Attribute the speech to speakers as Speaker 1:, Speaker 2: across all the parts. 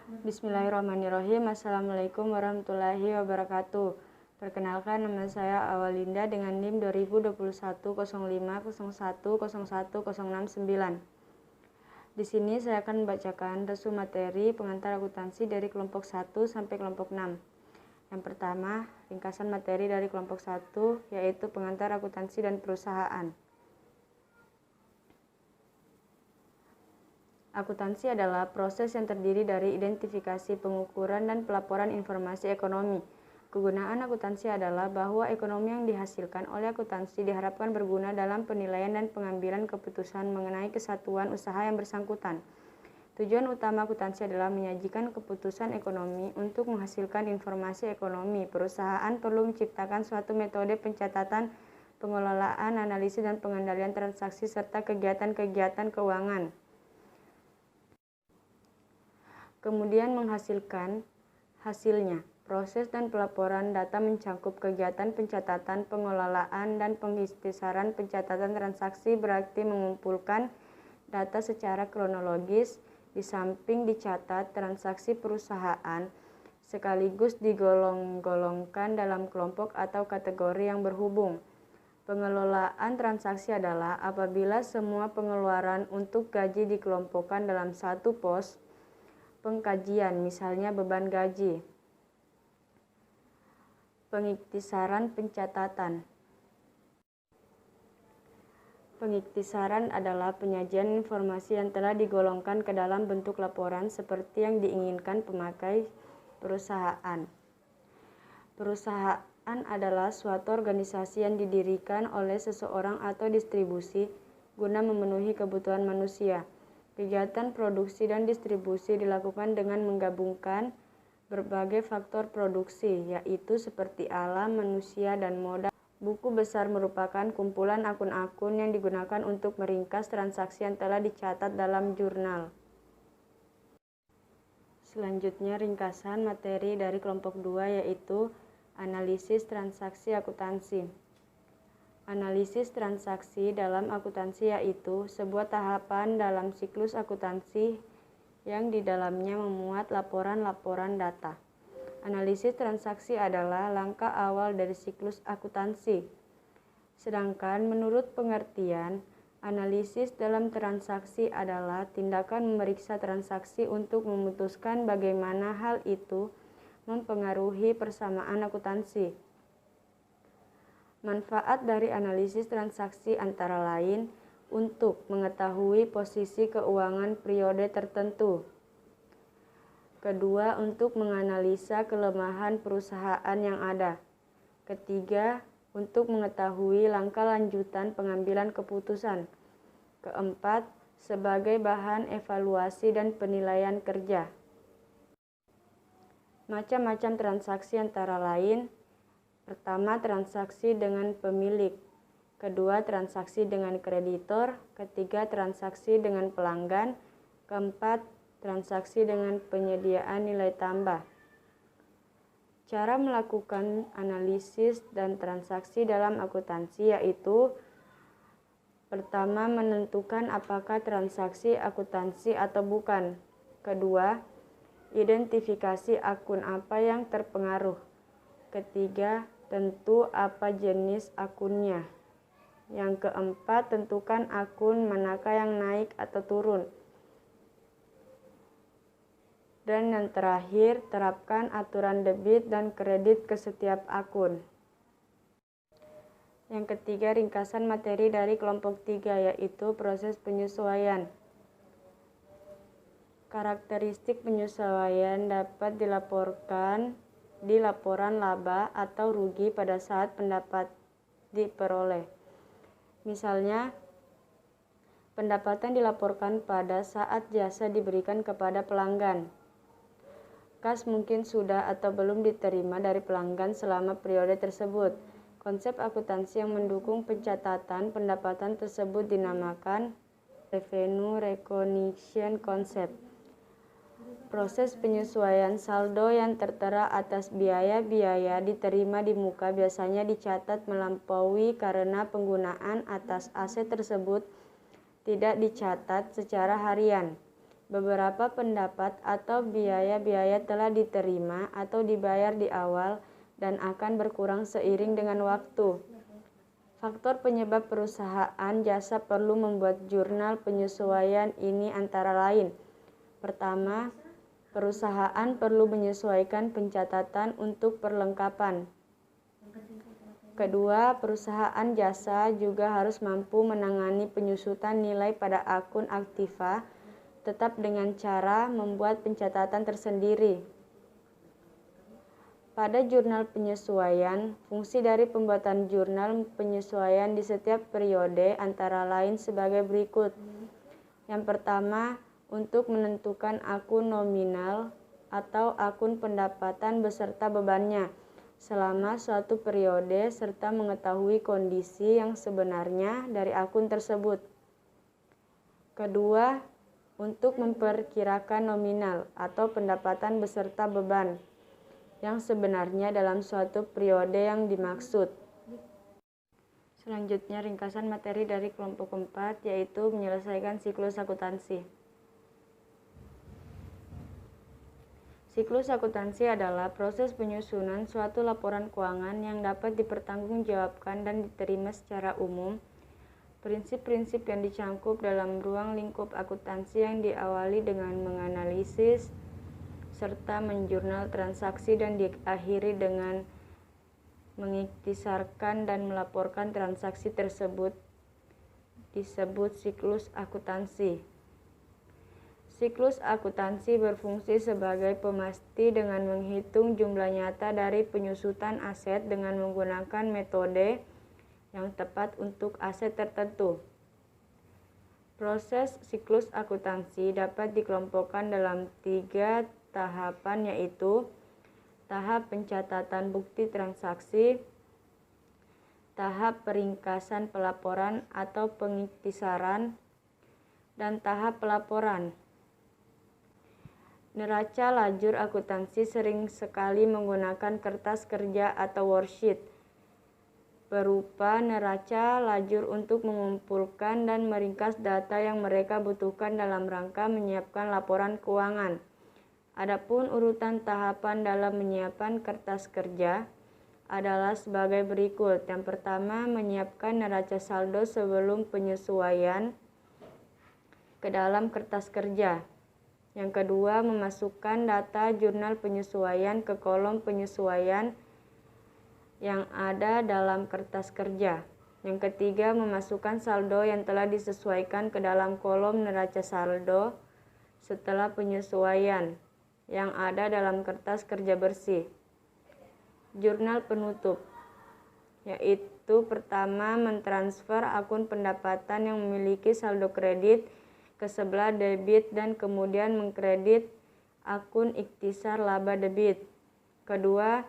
Speaker 1: Bismillahirrahmanirrahim. Assalamualaikum warahmatullahi wabarakatuh. Perkenalkan, nama saya Awalinda dengan NIM 2021 0501010169. Di sini saya akan membacakan resu materi pengantar akuntansi dari kelompok 1 sampai kelompok 6. Yang pertama, ringkasan materi dari kelompok 1 yaitu pengantar akuntansi dan perusahaan. Akuntansi adalah proses yang terdiri dari identifikasi, pengukuran, dan pelaporan informasi ekonomi. Kegunaan akuntansi adalah bahwa ekonomi yang dihasilkan oleh akuntansi diharapkan berguna dalam penilaian dan pengambilan keputusan mengenai kesatuan usaha yang bersangkutan. Tujuan utama akuntansi adalah menyajikan keputusan ekonomi untuk menghasilkan informasi ekonomi. Perusahaan perlu menciptakan suatu metode pencatatan, pengelolaan, analisis, dan pengendalian transaksi serta kegiatan-kegiatan keuangan. Kemudian menghasilkan hasilnya. Proses dan pelaporan data mencakup kegiatan pencatatan, pengelolaan, dan pengikhtisaran pencatatan transaksi, berarti mengumpulkan data secara kronologis, di samping dicatat transaksi perusahaan, sekaligus digolong-golongkan dalam kelompok atau kategori yang berhubung. Pengelolaan transaksi adalah apabila semua pengeluaran untuk gaji dikelompokkan dalam satu pos pengkajian, misalnya beban gaji. Pengikhtisaran pencatatan. Pengikhtisaran adalah penyajian informasi yang telah digolongkan ke dalam bentuk laporan seperti yang diinginkan pemakai perusahaan. Perusahaan adalah suatu organisasi yang didirikan oleh seseorang atau distribusi guna memenuhi kebutuhan manusia. Kegiatan produksi dan distribusi dilakukan dengan menggabungkan berbagai faktor produksi, yaitu seperti alam, manusia, dan modal. Buku besar merupakan kumpulan akun-akun yang digunakan untuk meringkas transaksi yang telah dicatat dalam jurnal. Selanjutnya, ringkasan materi dari kelompok 2 yaitu analisis transaksi akuntansi. Analisis transaksi dalam akuntansi yaitu sebuah tahapan dalam siklus akuntansi yang di dalamnya memuat laporan-laporan data. Analisis transaksi adalah langkah awal dari siklus akuntansi. Sedangkan menurut pengertian, analisis dalam transaksi adalah tindakan memeriksa transaksi untuk memutuskan bagaimana hal itu mempengaruhi persamaan akuntansi. Manfaat dari analisis transaksi antara lain untuk mengetahui posisi keuangan periode tertentu. Kedua, untuk menganalisa kelemahan perusahaan yang ada. Ketiga, untuk mengetahui langkah lanjutan pengambilan keputusan. Keempat, sebagai bahan evaluasi dan penilaian kerja. Macam-macam transaksi antara lain. Pertama, transaksi dengan pemilik. Kedua, transaksi dengan kreditor. Ketiga, transaksi dengan pelanggan. Keempat, transaksi dengan penyediaan nilai tambah. Cara melakukan analisis dan transaksi dalam akuntansi yaitu: pertama, menentukan apakah transaksi akuntansi atau bukan. Kedua, identifikasi akun apa yang terpengaruh. Ketiga, tentu apa jenis akunnya. Yang keempat, tentukan akun manakah yang naik atau turun. Dan yang terakhir, terapkan aturan debit dan kredit ke setiap akun. Yang ketiga, ringkasan materi dari kelompok 3 yaitu proses penyesuaian. Karakteristik penyesuaian dapat dilaporkan di laporan laba atau rugi pada saat pendapat diperoleh. Misalnya, pendapatan dilaporkan pada saat jasa diberikan kepada pelanggan. Kas mungkin sudah atau belum diterima dari pelanggan selama periode tersebut. Konsep akuntansi yang mendukung pencatatan pendapatan tersebut dinamakan revenue recognition concept. Proses penyesuaian saldo yang tertera atas biaya-biaya diterima di muka biasanya dicatat melampaui karena penggunaan atas aset tersebut tidak dicatat secara harian. Beberapa pendapat atau biaya-biaya telah diterima atau dibayar di awal dan akan berkurang seiring dengan waktu. Faktor penyebab perusahaan jasa perlu membuat jurnal penyesuaian ini antara lain. Pertama, perusahaan perlu menyesuaikan pencatatan untuk perlengkapan. Kedua, perusahaan jasa juga harus mampu menangani penyusutan nilai pada akun aktiva tetap dengan cara membuat pencatatan tersendiri. Pada jurnal penyesuaian, fungsi dari pembuatan jurnal penyesuaian di setiap periode antara lain sebagai berikut. Yang pertama, untuk menentukan akun nominal atau akun pendapatan beserta bebannya selama suatu periode serta mengetahui kondisi yang sebenarnya dari akun tersebut. Kedua, untuk memperkirakan nominal atau pendapatan beserta beban yang sebenarnya dalam suatu periode yang dimaksud. Selanjutnya ringkasan materi dari kelompok 4 yaitu menyelesaikan siklus akuntansi. Siklus akuntansi adalah proses penyusunan suatu laporan keuangan yang dapat dipertanggungjawabkan dan diterima secara umum. Prinsip-prinsip yang dicangkup dalam ruang lingkup akuntansi yang diawali dengan menganalisis serta menjurnal transaksi dan diakhiri dengan mengiktisarkan dan melaporkan transaksi tersebut disebut siklus akuntansi. Siklus akuntansi berfungsi sebagai pemasti dengan menghitung jumlah nyata dari penyusutan aset dengan menggunakan metode yang tepat untuk aset tertentu. Proses siklus akuntansi dapat dikelompokkan dalam 3 tahapan yaitu tahap pencatatan bukti transaksi, tahap peringkasan pelaporan atau pengiktisaran, dan tahap pelaporan. Neraca lajur akuntansi sering sekali menggunakan kertas kerja atau worksheet berupa neraca lajur untuk mengumpulkan dan meringkas data yang mereka butuhkan dalam rangka menyiapkan laporan keuangan. Adapun urutan tahapan dalam menyiapkan kertas kerja adalah sebagai berikut. Yang pertama, menyiapkan neraca saldo sebelum penyesuaian ke dalam kertas kerja. Yang kedua, memasukkan data jurnal penyesuaian ke kolom penyesuaian yang ada dalam kertas kerja. Yang ketiga, memasukkan saldo yang telah disesuaikan ke dalam kolom neraca saldo setelah penyesuaian yang ada dalam kertas kerja bersih. Jurnal penutup, yaitu pertama, mentransfer akun pendapatan yang memiliki saldo kredit ke sebelah debit dan kemudian mengkredit akun iktisar laba debit. Kedua,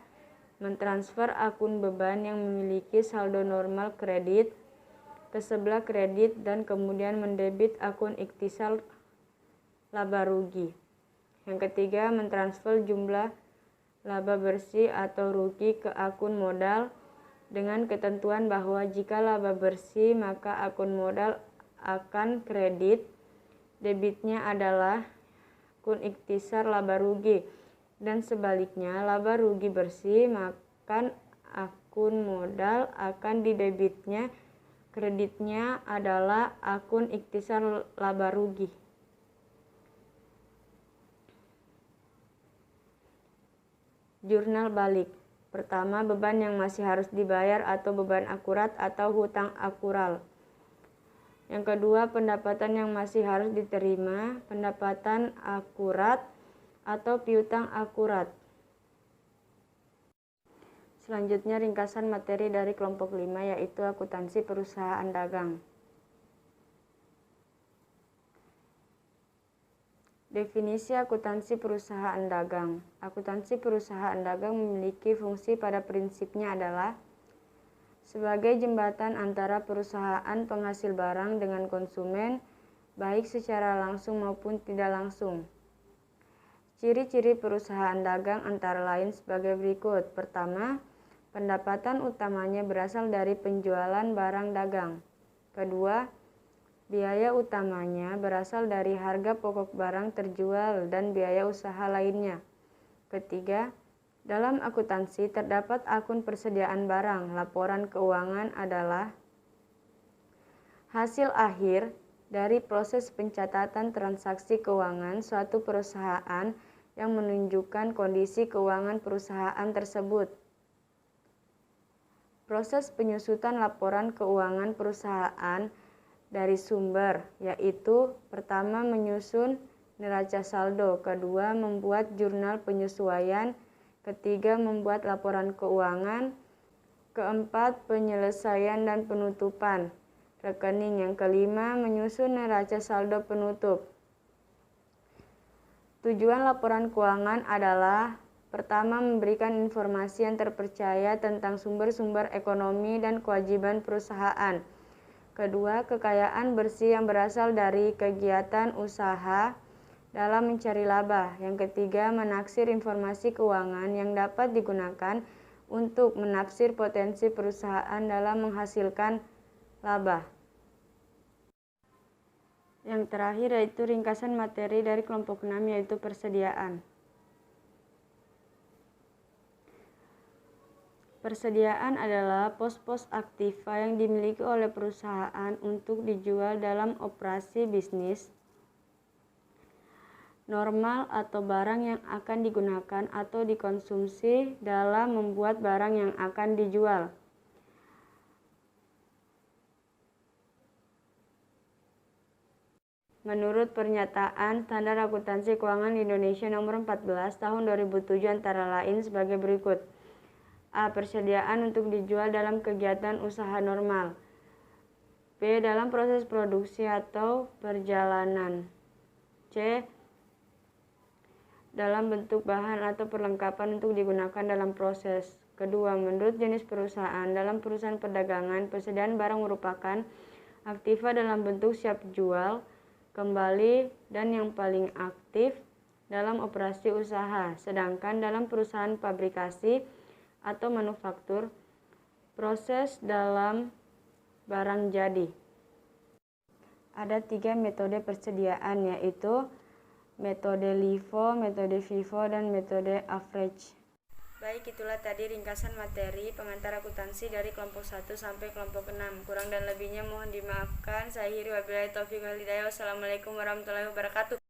Speaker 1: mentransfer akun beban yang memiliki saldo normal kredit ke sebelah kredit dan kemudian mendebit akun iktisar laba rugi. Yang ketiga, mentransfer jumlah laba bersih atau rugi ke akun modal dengan ketentuan bahwa jika laba bersih maka akun modal akan kredit, debitnya adalah akun iktisar laba rugi, dan sebaliknya laba rugi bersih maka akun modal akan didebitnya, kreditnya adalah akun iktisar laba rugi. Jurnal balik. Pertama, beban yang masih harus dibayar atau beban akurat atau hutang akural. Yang kedua, pendapatan yang masih harus diterima, pendapatan akurat atau piutang akurat. Selanjutnya ringkasan materi dari kelompok 5 yaitu akuntansi perusahaan dagang. Definisi akuntansi perusahaan dagang. Akuntansi perusahaan dagang memiliki fungsi pada prinsipnya adalah sebagai jembatan antara perusahaan penghasil barang dengan konsumen, baik secara langsung maupun tidak langsung. Ciri-ciri perusahaan dagang antara lain sebagai berikut. Pertama, pendapatan utamanya berasal dari penjualan barang dagang. Kedua, Biaya utamanya berasal dari harga pokok barang terjual dan biaya usaha lainnya. Ketiga, dalam akuntansi terdapat akun persediaan barang. Laporan keuangan adalah hasil akhir dari proses pencatatan transaksi keuangan suatu perusahaan yang menunjukkan kondisi keuangan perusahaan tersebut. Proses penyusutan laporan keuangan perusahaan dari sumber, yaitu pertama menyusun neraca saldo, kedua membuat jurnal penyesuaian, ketiga membuat laporan keuangan, keempat penyelesaian dan penutupan rekening, yang kelima menyusun neraca saldo penutup. Tujuan laporan keuangan adalah pertama memberikan informasi yang terpercaya tentang sumber-sumber ekonomi dan kewajiban perusahaan. Kedua, kekayaan bersih yang berasal dari kegiatan usaha dalam mencari laba. Yang ketiga, menaksir informasi keuangan yang dapat digunakan untuk menafsir potensi perusahaan dalam menghasilkan laba. Yang terakhir yaitu ringkasan materi dari kelompok 6, yaitu persediaan. Persediaan adalah pos-pos aktiva yang dimiliki oleh perusahaan untuk dijual dalam operasi bisnis normal atau barang yang akan digunakan atau dikonsumsi dalam membuat barang yang akan dijual. Menurut pernyataan Standar Akuntansi Keuangan Indonesia Nomor 14 Tahun 2007 antara lain sebagai berikut. A. Persediaan untuk dijual dalam kegiatan usaha normal. B. Dalam proses produksi atau perjalanan. C. Dalam bentuk bahan atau perlengkapan untuk digunakan dalam proses. Kedua, menurut jenis perusahaan. Dalam perusahaan perdagangan, persediaan barang merupakan aktiva dalam bentuk siap jual, kembali, dan yang paling aktif dalam operasi usaha. Sedangkan dalam perusahaan pabrikasi atau manufaktur, proses dalam barang jadi. Ada 3 metode persediaan, yaitu metode LIFO, metode FIFO, dan metode average. Baik, itulah tadi ringkasan materi pengantar akuntansi dari kelompok 1 sampai kelompok 6. Kurang dan lebihnya mohon dimaafkan. Saya akhiri, wabillahi taufiq wal hidayah. Wassalamualaikum warahmatullahi wabarakatuh.